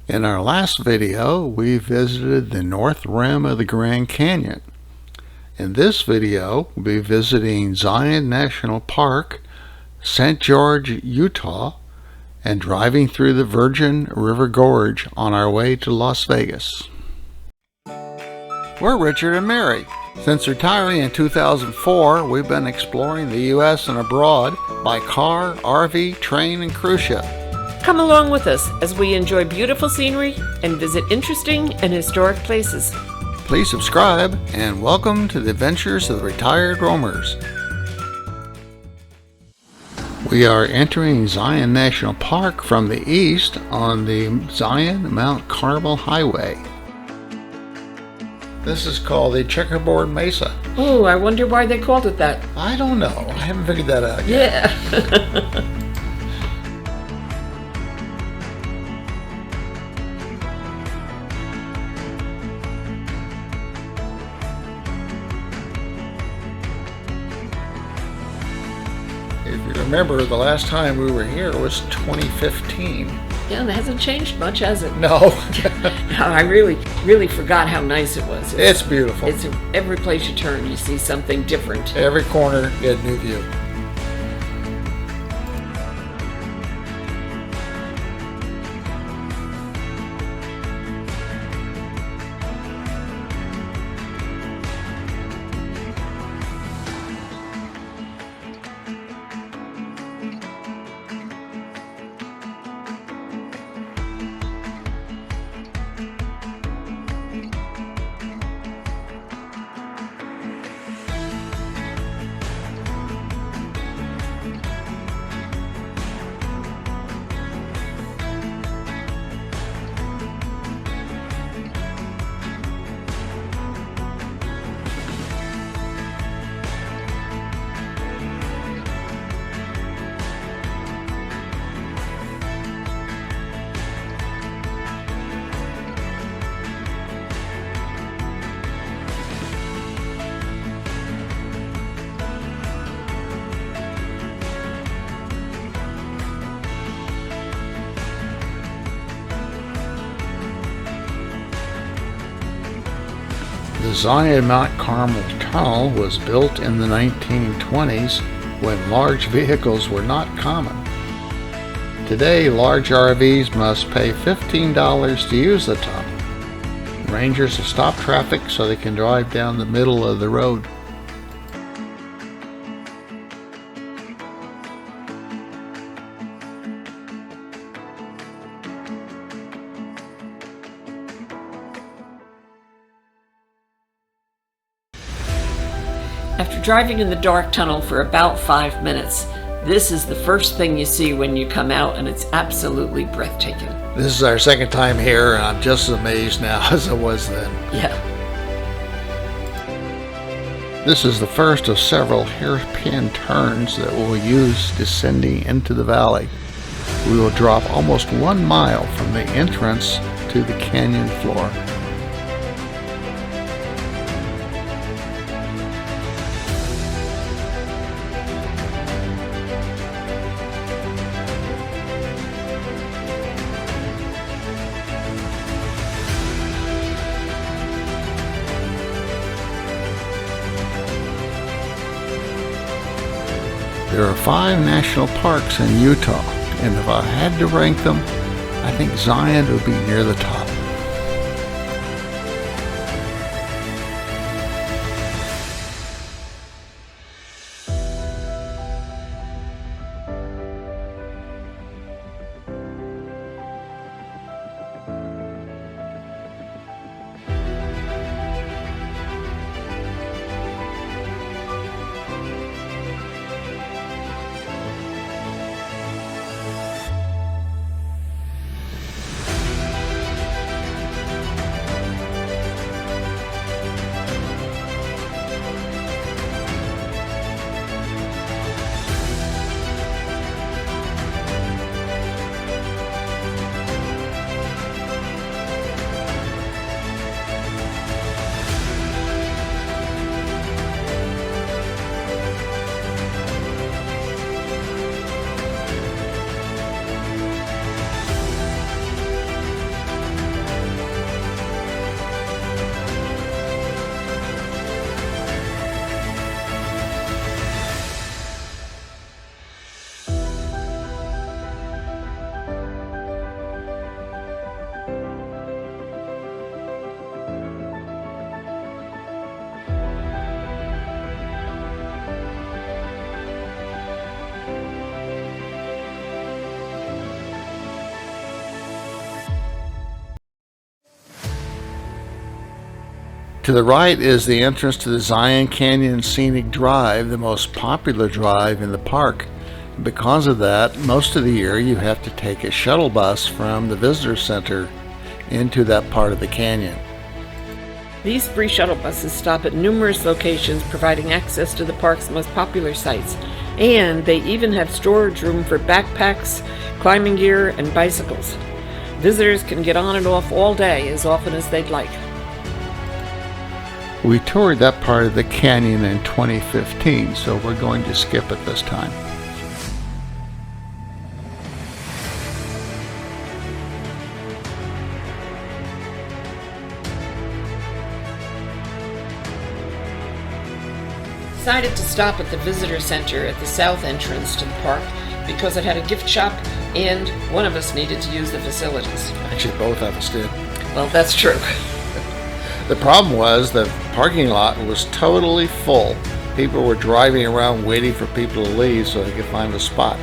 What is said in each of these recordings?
In our last video, we visited the north rim of the Grand Canyon. In this video, we'll be visiting Zion National Park, St. George, Utah, and driving through the Virgin River Gorge on our way to Las Vegas. We're Richard and Mary. Since retiring in 2004, we've been exploring the U.S. and abroad by car, RV, train, and cruise ship. Come along with us as we enjoy beautiful scenery and visit interesting and historic places. Please subscribe and welcome to the adventures of the retired roamers. We are entering Zion National Park from the east on the Zion Mount Carmel Highway. This is called the Checkerboard Mesa. Oh, I wonder why they called it that. I don't know. I haven't figured that out yet. Yeah. If you remember, the last time we were here was 2015. Yeah, it hasn't changed much, has it? No. No, I really forgot how nice it was. It's beautiful. It's every place you turn, you see something different. Every corner, get a new view. The Zion Mount Carmel Tunnel was built in the 1920s when large vehicles were not common. Today, large RVs must pay $15 to use the tunnel. Rangers have stopped traffic so they can drive down the middle of the road. After driving in the dark tunnel for about 5 minutes, this is the first thing you see when you come out, and it's absolutely breathtaking. This is our second time here, and I'm just as amazed now as I was then. Yeah. This is the first of several hairpin turns that we'll use descending into the valley. We will drop almost 1 mile from the entrance to the canyon floor. There are 5 national parks in Utah, and if I had to rank them, I think Zion would be near the top. To the right is the entrance to the Zion Canyon Scenic Drive, the most popular drive in the park. Because of that, most of the year you have to take a shuttle bus from the visitor center into that part of the canyon. These free shuttle buses stop at numerous locations, providing access to the park's most popular sites. And they even have storage room for backpacks, climbing gear, and bicycles. Visitors can get on and off all day as often as they'd like. We toured that part of the canyon in 2015, so we're going to skip it this time. Decided to stop at the visitor center at the south entrance to the park because it had a gift shop and one of us needed to use the facilities. Actually, both of us did. Well, that's true. The problem was the parking lot was totally full. People were driving around waiting for people to leave so they could find a spot.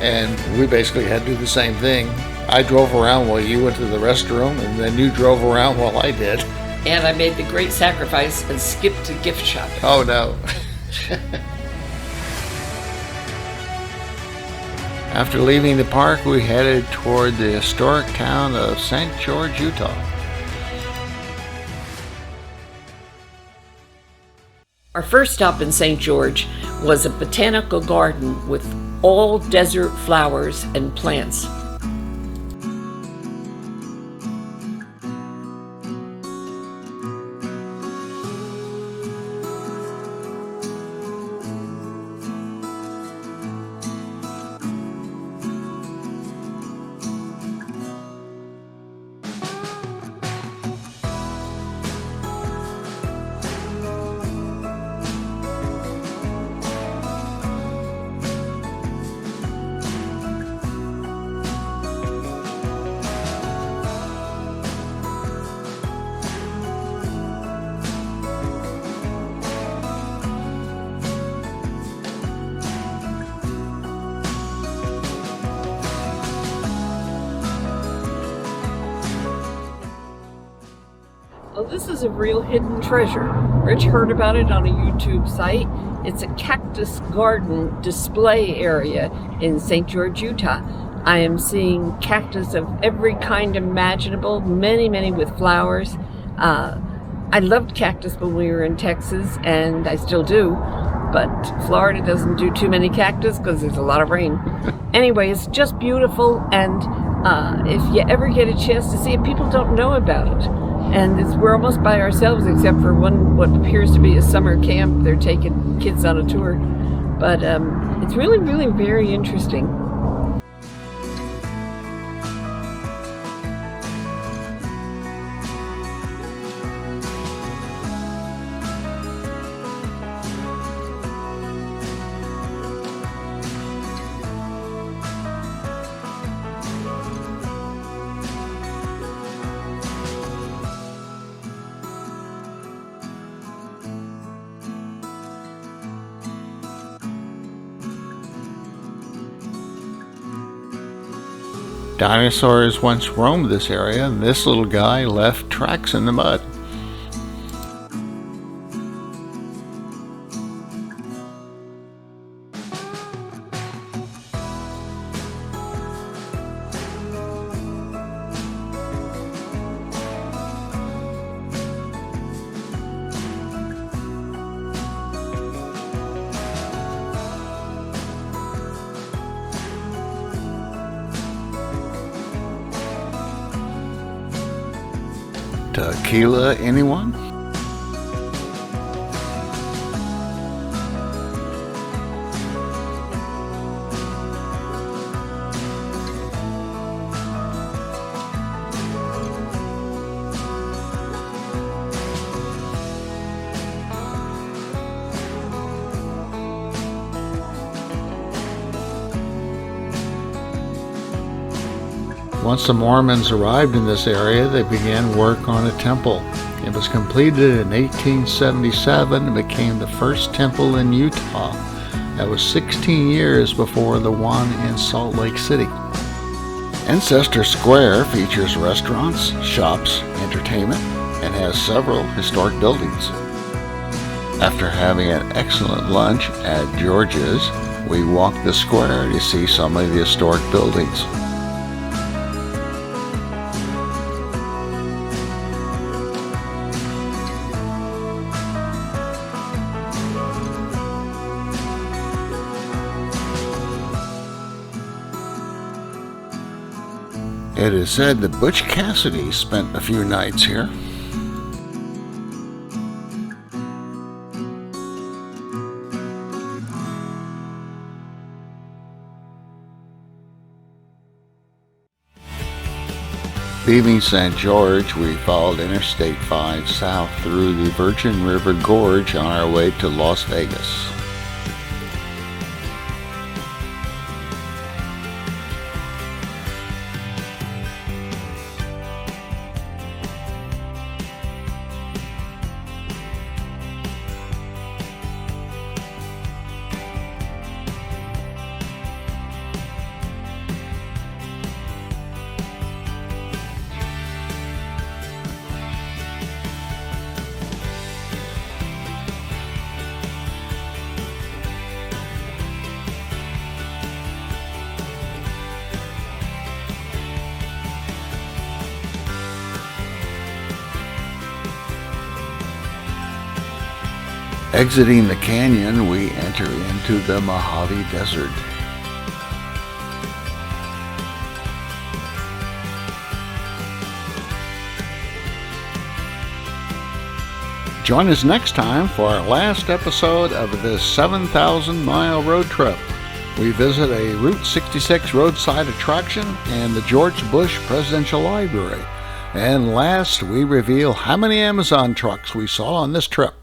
And we basically had to do the same thing. I drove around while you went to the restroom, and then you drove around while I did. And I made the great sacrifice and skipped the gift shop. Oh no. After leaving the park, we headed toward the historic town of St. George, Utah. Our first stop in St. George was a botanical garden with all desert flowers and plants. Well, this is a real hidden treasure. Rich heard about it on a YouTube site. It's a cactus garden display area in St. George, Utah. I am seeing cactus of every kind imaginable, many with flowers. I loved cactus when we were in Texas, and I still do, but Florida doesn't do too many cactus because there's a lot of rain. Anyway, it's just beautiful, and if you ever get a chance to see it, people don't know about it. And we're almost by ourselves except for what appears to be a summer camp. They're taking kids on a tour. But it's really very interesting. Dinosaurs once roamed this area, and this little guy left tracks in the mud. Tequila, anyone? Once the Mormons arrived in this area, they began work on a temple. It was completed in 1877 and became the first temple in Utah. That was 16 years before the one in Salt Lake City. Ancestor Square features restaurants, shops, entertainment, and has several historic buildings. After having an excellent lunch at George's, we walked the square to see some of the historic buildings. It is said that Butch Cassidy spent a few nights here. Leaving St. George, we followed Interstate 5 south through the Virgin River Gorge on our way to Las Vegas. Exiting the canyon, we enter into the Mojave Desert. Join us next time for our last episode of this 7,000-mile road trip. We visit a Route 66 roadside attraction and the George Bush Presidential Library. And last, we reveal how many Amazon trucks we saw on this trip.